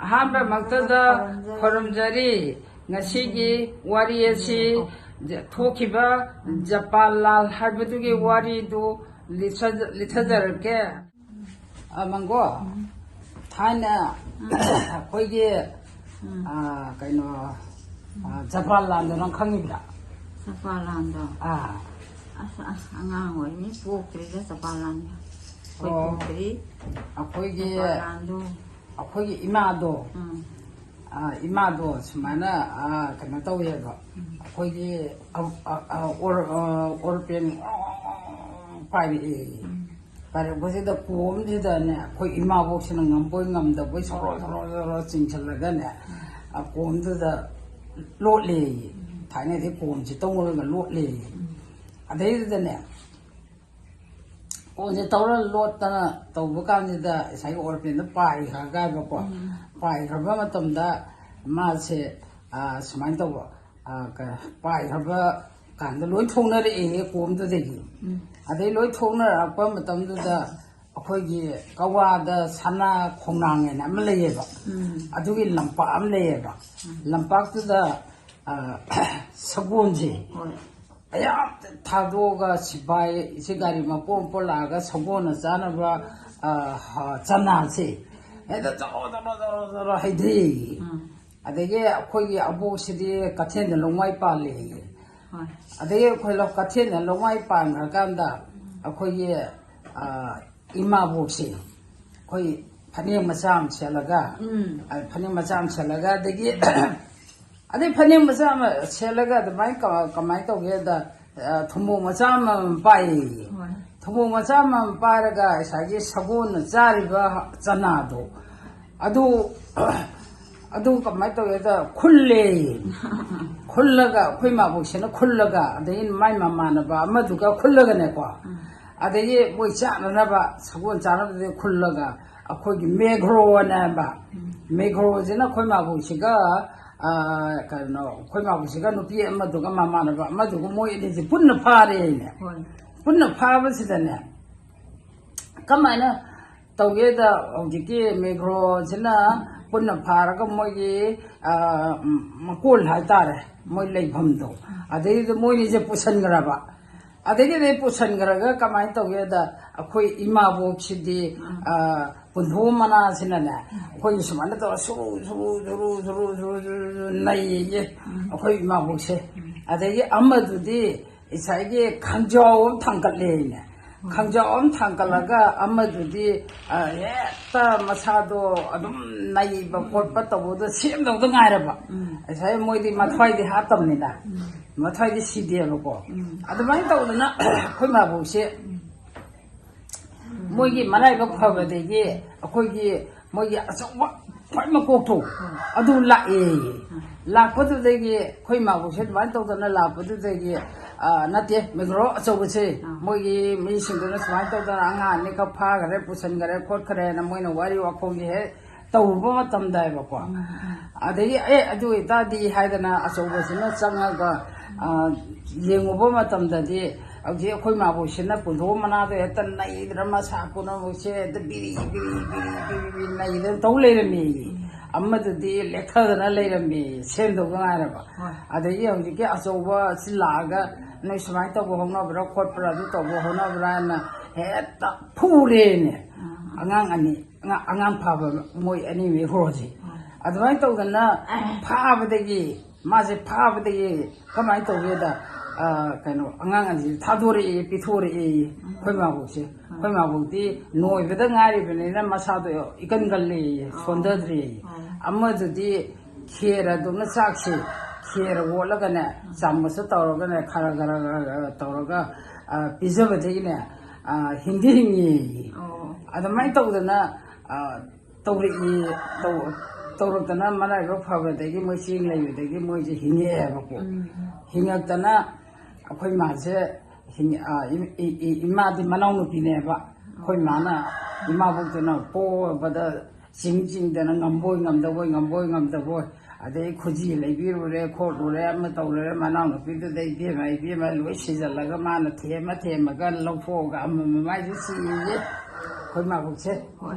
ꯑꯍꯥꯟꯕꯃꯛꯇꯗ ꯈꯨꯔꯨꯝꯖꯔꯤ ꯉꯁꯤꯒꯤ ꯋꯥꯔꯤ ꯑꯁꯤ ꯊꯣꯛꯈꯤꯕ ꯖꯄꯥꯟ ꯂꯥꯜ ꯍꯥꯏꯕꯗꯨꯒꯤ ꯋꯥꯔꯤꯗꯨ ꯂꯤꯊꯖꯔꯛꯀꯦ ꯃꯪꯒꯣ ꯊꯥꯏꯅ ꯑꯩꯈꯣꯏꯒꯤ ꯀꯩꯅꯣ ꯖꯄꯥꯟ ꯂꯥꯟꯗꯣ ꯅꯪ ꯈꯪꯉꯤꯕ꯭ꯔꯥ? ꯖꯄꯥꯟ ꯂꯥꯟꯗꯣ ꯑꯁ ꯑꯉꯥꯡ ꯑꯣꯏꯔꯤꯉꯩ ꯄꯣꯛꯇ꯭ꯔꯤꯗ ꯖꯄꯥꯟ ꯂꯥꯟꯗꯣ ꯑꯩꯈꯣꯏ ꯄꯣꯛꯇ꯭ꯔꯤ ꯑꯩꯈꯣꯏꯒꯤ ꯏꯃꯥꯗꯣ ꯁꯨꯃꯥꯏꯅ ꯀꯩꯅꯣ ꯇꯧꯋꯦꯕ ꯑꯩꯈꯣꯏꯒꯤ ꯑꯣꯔꯄꯦꯟ ꯄꯥꯏꯔꯛꯄꯁꯤꯗ ꯀꯣꯝꯁꯤꯗꯅꯦ ꯑꯩꯈꯣꯏ ꯏꯃꯥꯕꯣꯛꯁꯤꯅ ꯉꯝꯕꯣꯏ ꯉꯝꯗꯕꯣꯏ ꯁꯣꯔꯣ ꯆꯤꯡꯁꯤꯜꯂꯒꯅꯦ ꯀꯣꯝꯗꯨꯗ ꯂꯣꯠꯂꯦꯌꯦ. ꯊꯥꯏꯅꯗꯤ ꯀꯣꯝꯁꯤ ꯇꯧꯔꯒ ꯂꯣꯠꯂꯦꯌꯦ. ꯑꯗꯩꯗꯨꯗꯅꯦ ꯀꯣꯝꯁꯦ ꯇꯧꯔ ꯂꯣꯠꯇꯅ ꯇꯧꯕ ꯀꯥꯟꯁꯤꯗ ꯉꯁꯥꯏꯒꯤ ꯑꯣꯔꯄꯦꯟꯗꯣ ꯄꯥꯏꯈ꯭ꯔꯒꯕꯀꯣ ꯄꯥꯏꯈ꯭ꯔꯕ ꯃꯇꯝꯗ ꯃꯥꯁꯦ ꯁꯨꯃꯥꯏꯅ ꯇꯧꯕ ꯄꯥꯏꯈ꯭ꯔꯕ ꯀꯥꯟꯗ ꯂꯣꯏ ꯊꯣꯛꯅꯔꯛꯑꯦ ꯀꯣꯝꯗꯨꯗꯒꯤ. ꯑꯗꯩ ꯂꯣꯏ ꯊꯣꯛꯅꯔꯛꯄ ꯃꯇꯝꯗꯨꯗ ꯑꯩꯈꯣꯏꯒꯤ ꯀꯋꯥꯗ ꯁꯅꯥ ꯈꯣꯡꯅꯥꯡ ꯍꯥꯏꯅ ꯑꯃ ꯂꯩꯌꯦꯕ. ꯑꯗꯨꯒꯤ ꯂꯝꯄꯥꯛ ꯑꯃ ꯂꯩꯌꯦꯕ. ꯂꯝꯄꯥꯛꯇꯨꯗ ꯁꯒꯣꯜꯁꯦ ꯑꯌꯥꯝ ꯊꯥꯗꯣꯛꯑꯒ ꯁꯤꯐꯥꯏꯁꯦ ꯒꯥꯔꯤ ꯃꯄꯣꯠ ꯂꯥꯛꯑꯒ ꯁꯒꯣꯜꯅ ꯆꯥꯅꯕ ꯆꯅꯥꯁꯦ ꯍꯦꯛꯇ ꯖꯔꯣ ꯍꯩꯊꯩꯌꯦ. ꯑꯗꯒꯤ ꯑꯩꯈꯣꯏꯒꯤ ꯑꯕꯣꯛꯁꯤꯗꯤ ꯀꯩꯊꯦꯜꯗ ꯂꯣꯡꯃꯥꯏ ꯄꯥꯜꯂꯦꯌꯦ. ꯑꯗꯒꯤ ꯑꯩꯈꯣꯏ ꯀꯩꯊꯦꯜꯗ ꯂꯣꯡꯃꯥꯏ ꯄꯥꯟꯈ꯭ꯔꯀꯥꯟꯗ ꯑꯩꯈꯣꯏꯒꯤ ꯏꯃꯥꯕꯣꯛꯁꯦ ꯑꯩꯈꯣꯏ ꯐꯅꯦꯛ ꯃꯆꯥ ꯑꯃ ꯁꯦꯠꯂꯒ ꯑꯗꯩ ꯐꯅꯦꯛ ꯃꯆꯥ ꯑꯃ ꯁꯦꯠꯂꯒ ꯑꯗꯨꯃꯥꯏꯅ ꯀꯃꯥꯏꯅ ꯇꯧꯒꯦꯗ ꯊꯨꯝꯃꯣꯛ ꯃꯆꯥ ꯑꯃ ꯄꯥꯏꯌꯦ. ꯊꯨꯝꯃꯣꯛ ꯃꯆꯥ ꯑꯃ ꯄꯥꯏꯔꯒ ꯉꯁꯥꯏꯒꯤ ꯁꯒꯣꯜꯅ ꯆꯥꯔꯤꯕ ꯆꯅꯥꯗꯣ ꯑꯗꯨꯀꯃꯥꯏꯅ ꯇꯧꯒꯦꯗ ꯈꯨꯜꯂꯦꯌꯦ. ꯈꯨꯜꯂꯒ ꯑꯩꯈꯣꯏ ꯏꯃꯥꯕꯣꯛꯁꯤꯅ ꯈꯨꯜꯂꯒ ꯑꯗꯒꯤ ꯃꯥꯏ ꯃꯃꯥꯟꯅꯕ ꯑꯃꯗꯨꯒ ꯈꯨꯜꯂꯒꯅꯦꯀꯣ ꯑꯗꯒꯤ ꯃꯣꯏ ꯆꯥꯅꯅꯕ ꯁꯒꯣꯜ ꯆꯥꯅꯕꯗꯤ ꯈꯨꯜꯂꯒ ꯑꯩꯈꯣꯏꯒꯤ ꯃꯦꯘ꯭ꯔꯣꯅ ꯍꯥꯏꯕ ꯃꯦꯘ꯭ꯔꯣꯁꯤꯅ ꯑꯩꯈꯣꯏ ꯏꯃꯥꯕꯣꯛꯁꯤꯒ ꯀꯩꯅꯣ ꯑꯩꯈꯣꯏ ꯏꯃꯥꯕꯣꯛꯁꯤꯒ ꯅꯨꯄꯤ ꯑꯃꯗꯨꯒ ꯃꯃꯥꯟꯅꯕ ꯑꯃꯗꯨꯒ ꯃꯣꯏ ꯑꯅꯤꯁꯦ ꯄꯨꯟꯅ ꯐꯥꯔꯦꯅꯦ. ꯄꯨꯟꯅ ꯐꯥꯕꯁꯤꯗꯅꯦ ꯀꯃꯥꯏꯅ ꯇꯧꯒꯦꯗ ꯍꯧꯖꯤꯛꯀꯤ ꯃꯦꯘ꯭ꯔꯣꯁꯤꯅ ꯄꯨꯟꯅ ꯐꯥꯔꯒ ꯃꯣꯏꯒꯤ ꯃꯀꯣꯜ ꯍꯥꯏꯇꯥꯔꯦ ꯃꯣꯏ ꯂꯩꯐꯝꯗꯣ ꯑꯗꯩꯗ ꯃꯣꯏꯅꯤꯁꯦ ꯄꯨꯁꯟꯈ꯭ꯔꯕ. ꯑꯗꯒꯤꯗꯤ ꯄꯨꯁꯟꯈ꯭ꯔꯒ ꯀꯃꯥꯏꯅ ꯇꯧꯒꯦꯗ ꯑꯩꯈꯣꯏ ꯏꯃꯥꯕꯣꯛꯁꯤꯗꯤ ꯄꯨꯟꯊꯣꯛ ꯃꯅꯥꯁꯤꯅꯅꯦ ꯑꯩꯈꯣꯏꯒꯤ ꯁꯨꯃꯥꯏꯅ ꯇꯧꯔ ꯁꯨꯔꯨ ꯅꯩꯌꯦ ꯑꯩꯈꯣꯏ ꯏꯃꯥꯕꯣꯛꯁꯦ. ꯑꯗꯒꯤ ꯑꯃꯗꯨꯗꯤ ꯉꯁꯥꯏꯒꯤ ꯈꯥꯡꯖꯥꯎ ꯑꯃ ꯊꯥꯡꯀꯠꯂꯦꯅꯦ. ꯈꯥꯡꯖꯥꯎ ꯑꯃ ꯊꯥꯡꯀꯠꯂꯒ ꯑꯃꯗꯨꯗꯤ ꯍꯦꯛꯇ ꯃꯁꯥꯗꯣ ꯑꯗꯨꯝ ꯅꯩꯕ ꯈꯣꯠꯄ ꯇꯧꯕꯗꯣ ꯁꯦꯝꯗꯧꯗ ꯉꯥꯏꯔꯕ. ꯉꯁꯥꯏ ꯃꯣꯏꯗꯤ ꯃꯊ꯭ꯋꯥꯏꯗꯤ ꯍꯥꯠꯇꯕꯅꯤꯅ ꯃꯊ꯭ꯋꯥꯏꯗꯤ ꯁꯤꯗꯦꯕꯀꯣ. ꯑꯗꯨꯃꯥꯏꯅ ꯇꯧꯗꯅ ꯑꯩꯈꯣꯏ ꯏꯃꯥꯕꯣꯛꯁꯦ ꯃꯣꯏꯒꯤ ꯃꯔꯥꯏꯕꯛ ꯐꯕꯗꯒꯤ ꯑꯩꯈꯣꯏꯒꯤ ꯃꯣꯏꯒꯤ ꯑꯆꯧꯕ ꯈ꯭ꯋꯥꯏ ꯃꯀꯣꯛꯊꯣ ꯑꯗꯨ ꯂꯥꯛꯑꯦ. ꯂꯥꯛꯄꯗꯨꯗꯒꯤ ꯑꯩꯈꯣꯏ ꯏꯃꯥꯕꯣꯛꯁꯦ ꯑꯗꯨꯃꯥꯏꯅ ꯇꯧꯗꯅ ꯂꯥꯛꯄꯗꯨꯗꯒꯤ ꯅꯠꯇꯦ ꯃꯦꯘ꯭ꯔꯣ ꯑꯆꯧꯕꯁꯦ ꯃꯣꯏꯒꯤ ꯃꯤꯁꯤꯡꯗꯨꯅ ꯁꯨꯃꯥꯏꯅ ꯇꯧꯗꯅ ꯑꯉꯥꯡ ꯑꯅꯤꯈꯛ ꯐꯥꯈ꯭ꯔꯦ ꯄꯨꯁꯟꯈ꯭ꯔꯦ ꯈꯣꯠꯈ꯭ꯔꯦꯅ ꯃꯣꯏꯅ ꯋꯥꯔꯤ ꯋꯥꯈꯣꯡꯁꯦ ꯍꯦꯛ ꯇꯧꯔꯨꯕ ꯃꯇꯝꯗ ꯍꯥꯏꯕꯀꯣ. ꯑꯗꯒꯤ ꯑꯗꯨ ꯑꯣꯏꯇꯥꯔꯗꯤ ꯍꯥꯏꯗꯅ ꯑꯆꯧꯕꯁꯤꯅ ꯆꯪꯉꯒ ꯌꯦꯡꯉꯨꯕ ꯃꯇꯝꯗꯗꯤ ꯍꯧꯖꯤꯛ ꯑꯩꯈꯣꯏ ꯏꯃꯥꯕꯣꯛꯁꯤꯅ ꯄꯨꯟꯊꯣꯛ ꯃꯅꯥꯗꯣ ꯍꯦꯛꯇ ꯅꯩꯗꯅ ꯃꯁꯥ ꯄꯨꯝꯅꯃꯛꯁꯦ ꯍꯦꯛꯇ ꯕꯤꯔꯤ ꯅꯩꯗꯅ ꯇꯧ ꯂꯩꯔꯝꯃꯤ. ꯑꯃꯗꯨꯗꯤ ꯂꯦꯛꯊꯗꯅ ꯂꯩꯔꯝꯃꯤ ꯁꯦꯝꯗꯧꯒ ꯉꯥꯏꯔꯕ. ꯑꯗꯒꯤ ꯍꯧꯖꯤꯛꯀꯤ ꯑꯆꯧꯕꯁꯤ ꯂꯥꯛꯑꯒ ꯅꯣꯏ ꯁꯨꯃꯥꯏꯅ ꯇꯧꯕ ꯍꯧꯅꯕ꯭ꯔꯥ ꯈꯣꯠꯄ꯭ꯔꯥ ꯑꯗꯨ ꯇꯧꯕ ꯍꯧꯅꯕ꯭ꯔꯥ ꯍꯥꯏꯅ ꯍꯦꯛꯇ ꯐꯨꯔꯦꯅꯦ ꯑꯉꯥꯡ ꯐꯥꯕ ꯃꯣꯏ ꯑꯅꯤ ꯃꯦꯘ꯭ꯔꯣꯁꯦ. ꯑꯗꯨꯃꯥꯏꯅ ꯇꯧꯗꯅ ꯃꯥꯁꯦ ꯐꯥꯕꯗꯒꯤ ꯀꯃꯥꯏꯅ ꯇꯧꯒꯦꯗ ꯀꯩꯅꯣ ꯑꯉꯥꯡ ꯑꯅꯤꯁꯦ ꯊꯥꯗꯣꯔꯛꯑꯦ ꯄꯤꯊꯣꯔꯛꯑꯦ ꯑꯩꯈꯣꯏ ꯏꯃꯥꯕꯣꯛꯁꯦ. ꯑꯩꯈꯣꯏ ꯏꯃꯥꯕꯣꯛꯇꯤ ꯅꯣꯏꯕꯗ ꯉꯥꯏꯔꯤꯕꯅꯤꯅ ꯃꯁꯥꯗꯣ ꯏꯀꯟ ꯀꯜꯂꯦꯌꯦ ꯁꯣꯟꯊꯗ꯭ꯔꯦꯌꯦ. ꯑꯃꯗꯨꯗꯤ ꯈꯦꯔꯗꯧꯅ ꯆꯥꯛꯁꯦ ꯈꯦꯔ ꯑꯣꯠꯂꯒꯅꯦ ꯆꯥꯃꯁꯇ ꯇꯧꯔꯒꯅꯦ ꯈꯔ ꯇꯧꯔꯒ ꯄꯤꯖꯕꯗꯒꯤꯅꯦ ꯍꯤꯡꯗꯤ ꯍꯤꯡꯉꯦꯌꯦ. ꯑꯗꯨꯃꯥꯏꯅ ꯇꯧꯗꯅ ꯇꯧꯔꯛꯇꯅ ꯃꯔꯥꯏꯕꯛ ꯐꯕꯗꯒꯤ ꯃꯣꯏ ꯆꯦꯡ ꯂꯩꯕꯗꯒꯤ ꯃꯣꯏꯁꯦ ꯍꯤꯡꯉꯛꯑꯦꯕꯀꯣ. ꯍꯤꯡꯉꯛꯇꯅ ꯑꯩꯈꯣꯏ ꯃꯥꯁꯦ ꯏꯃꯥꯗꯤ ꯃꯅꯥꯎꯅꯨꯄꯤꯅꯦꯕ. ꯑꯩꯈꯣꯏ ꯃꯥꯅ ꯏꯃꯥꯕꯣꯛꯇꯨꯅ ꯄꯣꯕꯗ ꯆꯤꯡꯗꯅ ꯉꯝꯕꯣꯏ ꯉꯝꯗꯕꯣꯏ ꯑꯗꯩ ꯈꯨꯖꯤ ꯂꯩꯕꯤꯔꯨꯔꯦ ꯈꯣꯠꯂꯨꯔꯦ ꯑꯃ ꯇꯧꯔꯨꯔꯦ ꯃꯅꯥꯎꯅꯨꯄꯤꯗꯨꯗ ꯏꯕꯦꯝꯃ ꯂꯣꯏ ꯁꯤꯖꯜꯂꯒꯃꯥꯅ ꯊꯦꯝꯃꯒ ꯂꯧꯊꯣꯛꯑꯒ ꯑꯃ ꯃꯃꯥꯏꯁꯦ ꯆꯤꯌꯦ ꯑꯩꯈꯣꯏ ꯏꯃꯥꯕꯣꯛꯁꯦ.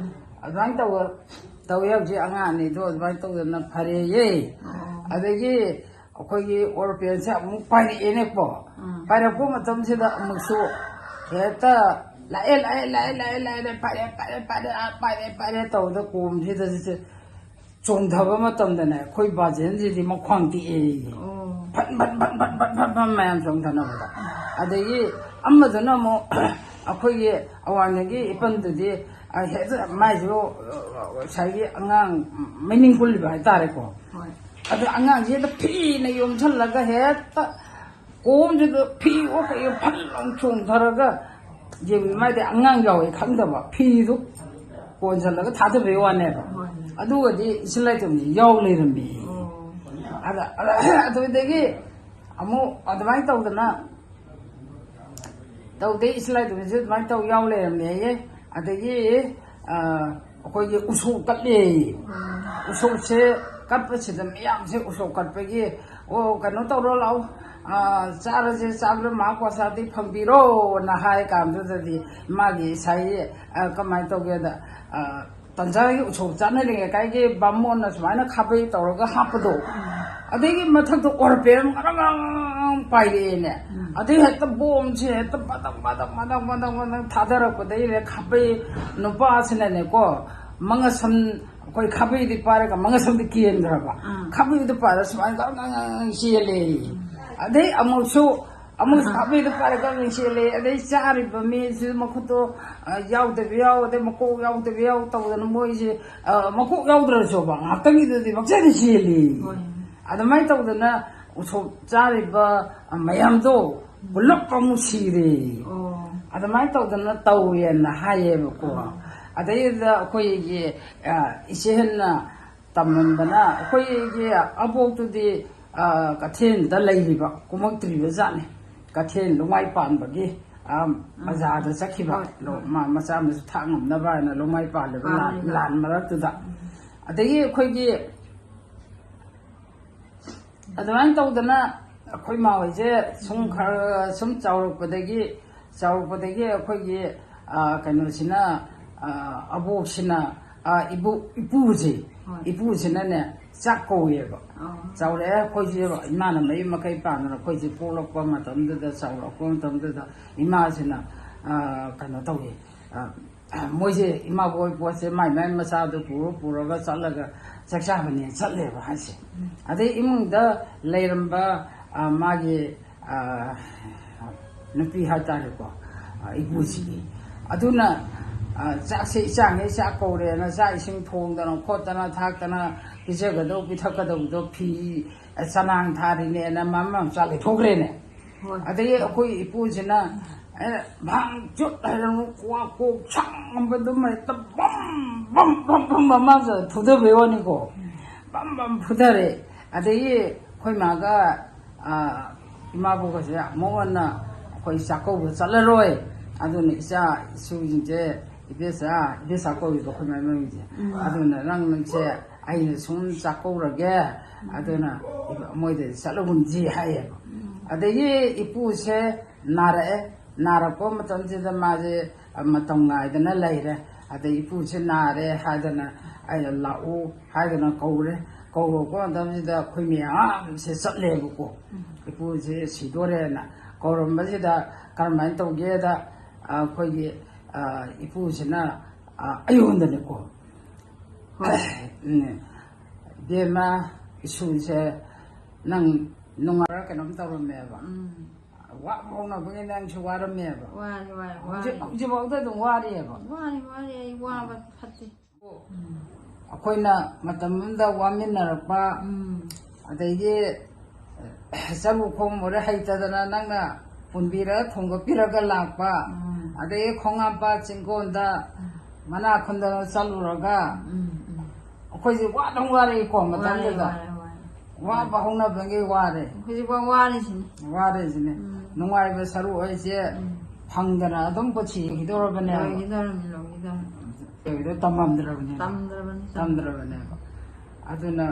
ꯑꯗꯨꯃꯥꯏꯅ ꯇꯧꯋꯦ ꯍꯧꯖꯤꯛ ꯑꯉꯥꯡ ꯑꯅꯤꯗꯣ ꯑꯗꯨꯃꯥꯏꯅ ꯇꯧꯗꯅ ꯐꯔꯦꯌꯦ ꯑꯗꯒꯤ ꯑꯩꯈꯣꯏꯒꯤ ꯑꯣꯔꯄꯦꯟꯁꯦ ꯑꯃꯨꯛ ꯄꯥꯏꯔꯛꯑꯦꯅꯦꯀꯣ ꯄꯥꯏꯔꯛꯄ ꯃꯇꯝꯁꯤꯗ ꯑꯃꯨꯛꯁꯨ ꯍꯦꯛꯇ ꯂꯥꯛꯑꯦ ꯄꯥꯏꯔꯦ ꯇꯧꯕꯗ ꯀꯣꯝꯁꯤꯗ ꯆꯣꯡꯊꯕ ꯃꯇꯝꯗꯅꯦ ꯑꯩꯈꯣꯏ ꯕꯥꯖꯦꯟꯁꯤꯗꯤ ꯃꯈ꯭ꯋꯥꯡ ꯇꯦꯛꯑꯦ ꯐꯟ ꯃꯌꯥꯝ ꯆꯣꯡꯊꯅꯕꯗ ꯑꯗꯒꯤ ꯑꯃꯗꯨꯅ ꯑꯃꯨꯛ ꯑꯩꯈꯣꯏꯒꯤ ꯑꯋꯥꯡꯗꯒꯤ ꯏꯄꯟꯗꯨꯗꯤ ꯍꯦꯛꯇ ꯃꯥꯏꯁꯨ ꯉꯁꯥꯏꯒꯤ ꯑꯉꯥꯡ ꯃꯩꯅꯤꯡ ꯄꯨꯜꯂꯤꯕ ꯍꯥꯏꯇꯥꯔꯦꯀꯣ ꯑꯗꯨ ꯑꯉꯥꯡꯁꯤꯗ ꯐꯤꯅ ꯌꯣꯝꯁꯜꯂꯒ ꯍꯦꯛꯇ ꯀꯣꯝꯁꯤꯗ ꯐꯤ ꯀꯩ ꯐꯟ ꯂꯥꯎ ꯆꯣꯡꯊꯔꯒ ꯌꯦꯡꯉꯤ ꯃꯥꯗꯤ ꯑꯉꯥꯡ ꯌꯥꯎꯋꯦ ꯈꯪꯗꯕ ꯐꯤꯗꯨ ꯀꯣꯟꯁꯤꯜꯂꯒ ꯊꯥꯗꯕꯩ ꯋꯥꯅꯦꯕ ꯑꯗꯨꯒꯗꯤ ꯏꯁꯤꯡ ꯂꯩꯇꯕꯁꯤ ꯌꯥꯎ ꯂꯩꯔꯝꯃꯤ ꯑꯗꯨꯗꯒꯤ ꯑꯃꯨꯛ ꯑꯗꯨꯃꯥꯏꯅ ꯇꯧꯗꯅ ꯇꯧꯗꯦ ꯏꯁꯤꯡ ꯂꯩꯇꯕꯁꯤ ꯑꯗꯨꯃꯥꯏꯅ ꯇꯧ ꯌꯥꯎ ꯂꯩꯔꯝꯃꯦꯌꯦ ꯑꯗꯒꯤ ꯑꯩꯈꯣꯏꯒꯤ ꯎꯁꯣꯞ ꯀꯠꯂꯦ ꯎꯁꯣꯞꯁꯦ ꯀꯠꯄꯁꯤꯗ ꯃꯌꯥꯝꯁꯦ ꯎꯁꯣꯞ ꯀꯠꯄꯒꯤ ꯀꯩꯅꯣ ꯇꯧꯔꯣ ꯂꯥꯛꯑꯣ ꯆꯥꯔꯁꯦ ꯆꯥꯕꯗ ꯃꯍꯥꯛ ꯄꯩꯁꯥꯗꯤ ꯐꯪꯕꯤꯔꯣꯅ ꯍꯥꯏ ꯀꯥꯟꯗꯨꯗꯗꯤ ꯃꯥꯒꯤ ꯏꯁꯥꯒꯤ ꯀꯃꯥꯏꯅ ꯇꯧꯒꯦꯗ ꯇꯟꯖꯥꯒꯤ ꯎꯁꯣꯞ ꯆꯥꯅꯔꯤꯉꯩ ꯀꯥꯏꯒꯤ ꯕꯥꯃꯣꯟꯅ ꯁꯨꯃꯥꯏꯅ ꯈꯥꯕꯩ ꯇꯧꯔꯒ ꯍꯥꯞꯄꯗꯣ ꯑꯗꯒꯤ ꯃꯊꯛꯇ ꯑꯣꯔꯄꯦꯟ ꯄꯥꯏꯔꯛꯑꯦꯅꯦ ꯑꯗꯩ ꯍꯦꯛꯇ ꯕꯣꯝꯁꯦ ꯍꯦꯛꯇ ꯃꯗꯪ ꯊꯥꯗꯔꯛꯄꯗꯩ ꯈꯥꯕꯩ ꯅꯨꯄꯥꯁꯤꯅꯅꯦꯀꯣ ꯃꯉꯁꯝ ꯑꯩꯈꯣꯏ ꯈꯥꯕꯩꯗꯤ ꯄꯥꯏꯔꯒ ꯃꯉꯁꯝꯗꯤ ꯀꯦꯟꯈ꯭ꯔꯕ ꯈꯥꯕꯩꯗ ꯄꯥꯏꯔꯒ ꯁꯨꯃꯥꯏꯅ ꯆꯦꯜꯂꯦ ꯑꯗꯩ ꯑꯃꯨꯛꯁꯨ ꯈꯥꯕꯩꯗ ꯄꯥꯏꯔꯒ ꯆꯦꯜꯂꯦ ꯑꯗꯩ ꯆꯥꯔꯤꯕ ꯃꯤꯁꯨ ꯃꯈꯨꯠꯇꯣ ꯌꯥꯎꯗꯕ ꯌꯥꯎ ꯑꯗꯩ ꯃꯀꯣꯛ ꯌꯥꯎꯗꯕ ꯌꯥꯎ ꯇꯧꯗꯅ ꯃꯣꯏꯁꯦ ꯃꯀꯣꯛ ꯌꯥꯎꯗ꯭ꯔꯁꯨꯕ ꯉꯥꯏꯍꯥꯛꯇꯪꯒꯤꯗꯨꯗꯤ ꯄꯪꯆꯦꯜꯗ ꯆꯦꯜꯂꯤ ꯑꯗꯨꯃꯥꯏꯅ ꯇꯧꯗꯅ ꯎꯁꯣꯞ ꯆꯥꯔꯤꯕ ꯃꯌꯥꯝꯗꯣ ꯄꯨꯂꯞ ꯑꯃꯨꯛ ꯁꯤꯔꯦ ꯑꯗꯨꯃꯥꯏꯅ ꯇꯧꯗꯅ ꯇꯧꯋꯦꯅ ꯍꯥꯏꯌꯦꯕꯀꯣ ꯑꯗꯩꯗꯨꯗ ꯑꯩꯈꯣꯏꯒꯤ ꯏꯆꯦꯍꯟꯅ ꯇꯝꯃꯟꯕꯅ ꯑꯩꯈꯣꯏꯒꯤ ꯑꯕꯣꯛꯇꯨꯗꯤ ꯀꯩꯊꯦꯜꯗ ꯂꯩꯔꯤꯕ ꯀꯨꯝꯃꯛꯇ꯭ꯔꯤꯕ ꯖꯥꯠꯅꯤ ꯀꯩꯊꯦꯜ ꯂꯨꯃꯥꯏ ꯄꯥꯟꯕꯒꯤ ꯕꯖꯥꯔꯗ ꯆꯠꯈꯤꯕ ꯃꯆꯥ ꯃꯁꯨ ꯊꯥꯛ ꯉꯝꯅꯕ ꯍꯥꯏꯅ ꯂꯨꯃꯥꯏ ꯄꯥꯜꯂꯤꯕ ꯂꯥꯟ ꯃꯔꯛꯇꯨꯗ ꯑꯗꯒꯤ ꯑꯩꯈꯣꯏꯒꯤ ꯑꯗꯨꯃꯥꯏꯅ ꯇꯧꯗꯅ ꯑꯩꯈꯣꯏ ꯃꯥꯍꯣꯏꯁꯦ ꯁꯨꯝ ꯈꯔ ꯁꯨꯝ ꯆꯥꯎꯔꯛꯄꯗꯒꯤ ꯑꯩꯈꯣꯏꯒꯤ ꯀꯩꯅꯣꯁꯤꯅ ꯑꯕꯣꯛꯁꯤꯅ ꯏꯄꯨꯁꯤꯅꯅꯦ ꯆꯥꯛ ꯀꯧꯋꯦꯕ ꯆꯥꯎꯔꯛꯑꯦ ꯑꯩꯈꯣꯏꯁꯦ ꯏꯃꯥꯅ ꯃꯌꯨꯝ ꯃꯀꯩ ꯄꯥꯟꯗꯅ ꯑꯩꯈꯣꯏꯁꯦ ꯄꯣꯛꯂꯛꯄ ꯃꯇꯝꯗꯨꯗ ꯆꯥꯎꯔꯛꯄ ꯃꯇꯝꯗꯨꯗ ꯏꯃꯥꯁꯤꯅ ꯀꯩꯅꯣ ꯇꯧꯋꯦ ꯃꯣꯏꯁꯦ ꯏꯃꯥꯕꯣꯏ ꯄꯣꯠꯁꯦ ꯃꯥꯏ ꯃꯆꯥꯗꯨ ꯄꯨꯔꯒ ꯆꯠꯂꯒ ꯆꯥꯛꯆꯥꯕꯅꯦ ꯆꯠꯂꯦꯕ ꯍꯥꯏꯁꯦ ꯑꯗꯩ ꯏꯃꯨꯡꯗ ꯂꯩꯔꯝꯕ ꯃꯥꯒꯤ ꯅꯨꯄꯤ ꯍꯥꯏꯇꯥꯔꯦꯀꯣ ꯏꯄꯨꯁꯤꯒꯤ ꯑꯗꯨꯅ ꯆꯥꯛꯁꯦ ꯏꯆꯥꯡꯉꯩ ꯆꯥꯛ ꯀꯧꯔꯦꯅ ꯆꯥꯛ ꯏꯁꯤꯡ ꯊꯣꯡꯗꯅ ꯈꯣꯠꯇꯅ ꯊꯥꯛꯇꯅ ꯄꯤꯖꯒꯗꯧ ꯄꯤꯊꯛꯀꯗꯧꯕꯗꯣ ꯐꯤ ꯆꯅꯥꯡ ꯊꯥꯔꯤꯅꯦꯅ ꯃꯆꯥ ꯂꯩꯊꯣꯛꯈ꯭ꯔꯦꯅꯦ ꯑꯗꯒꯤ ꯑꯩꯈꯣꯏ ꯏꯄꯨꯁꯤꯅ ꯚꯥꯡ ꯆꯨꯠ ꯍꯥꯏꯔꯅꯨ ꯀꯣꯛ ꯁꯪꯕꯗꯨꯃ ꯍꯦꯛꯇ ꯕꯝ ꯃꯃꯥꯡꯗ ꯐꯨꯊꯕꯩ ꯋꯥꯅꯤꯀꯣ ꯕꯝ ꯐꯨꯊꯔꯦ ꯑꯗꯒꯤ ꯑꯩꯈꯣꯏ ꯃꯥꯒ ꯏꯃꯥꯕꯣꯛꯀꯁꯦ ꯑꯃꯨꯛ ꯍꯟꯅ ꯑꯩꯈꯣই ꯆꯥꯛꯀꯧꯕ ꯆꯠꯂꯔꯣꯏ ꯑꯗꯨꯅ ꯏꯆꯥ ꯏꯁꯨꯁꯤꯡꯁꯦꯏꯕꯦꯆꯥ ꯀꯧꯏꯕ ꯑꯩꯈꯣꯏ ꯃꯃꯤꯡꯁꯦ ꯑꯗꯨꯅ ꯅꯪꯁꯦ ꯑꯩꯅ ꯁꯨꯝ ꯆꯥꯛꯀꯧꯔꯒꯦ ꯑꯗꯨꯅ ꯃꯣꯏꯗ ꯆꯠꯂꯒꯨꯝꯁꯤ ꯍꯥꯏꯌꯦꯕ ꯑꯗꯒꯤ ꯏꯄꯨꯁꯦ ꯅꯥꯔꯛꯄ ꯃꯇꯝꯁꯤꯗ ꯃꯥꯁꯦ ꯃꯇꯝ ꯉꯥꯏꯗꯅ ꯂꯩꯔꯦ ꯑꯗꯩ ꯏꯄꯨꯁꯦ ꯅꯥꯔꯦ ꯍꯥꯏꯗꯅ ꯑꯩꯅ ꯂꯥꯛꯎ ꯍꯥꯏꯗꯅ ꯀꯧꯔꯛꯄ ꯃꯇꯝꯁꯤꯗ ꯑꯩꯈꯣই ꯃꯌꯥꯝꯁꯦ ꯆꯠꯂꯦꯕꯀꯣ ꯏꯄꯨꯁꯦ ꯁꯤꯗꯣꯔꯦꯅ ꯀꯧꯔꯝꯕꯁꯤꯗ ꯀꯔꯝꯍꯥꯏꯅ ꯇꯧꯒꯦꯗ ꯑꯩꯈꯣꯏꯒꯤ ꯏꯄꯨꯁꯤꯅ ꯑꯩꯉꯣꯟꯗꯅꯦꯀꯣ ꯏꯕꯦꯝꯃ ꯏꯁꯨꯁꯦ ꯅꯪ ꯅꯨꯡꯉꯥꯏꯔ ꯀꯩꯅꯣꯝ ꯇꯧꯔꯝꯃꯦꯕ ꯋꯥꯕ ꯍꯧꯅꯕꯒꯤ ꯅꯪꯁꯨ ꯋꯥꯔꯝꯃꯦꯕ ꯍꯧꯖꯤꯛꯐꯥꯎꯗ ꯑꯗꯨꯝ ꯋꯥꯔꯤꯑꯕ ꯑꯩ ꯋꯥꯕ ꯐꯠꯇꯦ ꯑꯩꯈꯣꯏꯅ ꯃꯇꯝ ꯑꯃꯗ ꯋꯥꯃꯤꯟꯅꯔꯛꯄ ꯑꯗꯒꯤ ꯆꯔꯨ ꯈꯣꯡꯕꯗ ꯍꯩꯇꯗꯅ ꯅꯪꯅ ꯄꯨꯟꯕꯤꯔꯒ ꯊꯣꯡꯒꯠꯄꯤꯔꯒ ꯂꯥꯛꯄ ꯑꯗꯒꯤ ꯈꯣꯡꯉꯥꯝꯄꯥꯠ ꯆꯤꯡꯒꯣꯟꯗ ꯃꯅꯥ ꯈꯨꯟꯗꯅ ꯆꯠꯂꯨꯔꯒ ꯑꯩꯈꯣꯏꯁꯦ ꯋꯥꯗꯪ ꯋꯥꯔꯛꯏꯀꯣ ꯃꯇꯝꯗꯨꯗ ꯋꯥꯕ ꯍꯧꯅꯕꯒꯤ ꯋꯥꯔꯦ ꯍꯧꯖꯤꯛꯐꯥꯎ ꯋꯥꯔꯤꯁꯤꯅꯦ ꯅꯨꯡꯉꯥꯏꯕ ꯁꯔꯨꯛ ꯍꯥꯏꯁꯦ ꯐꯪꯗꯅ ꯑꯗꯨꯝ ꯄꯨꯟꯁꯤꯈꯤꯗꯧꯔꯕꯅꯦꯕ ꯇꯝꯗ꯭ꯔꯕꯅꯦꯕ ꯑꯗꯨꯅ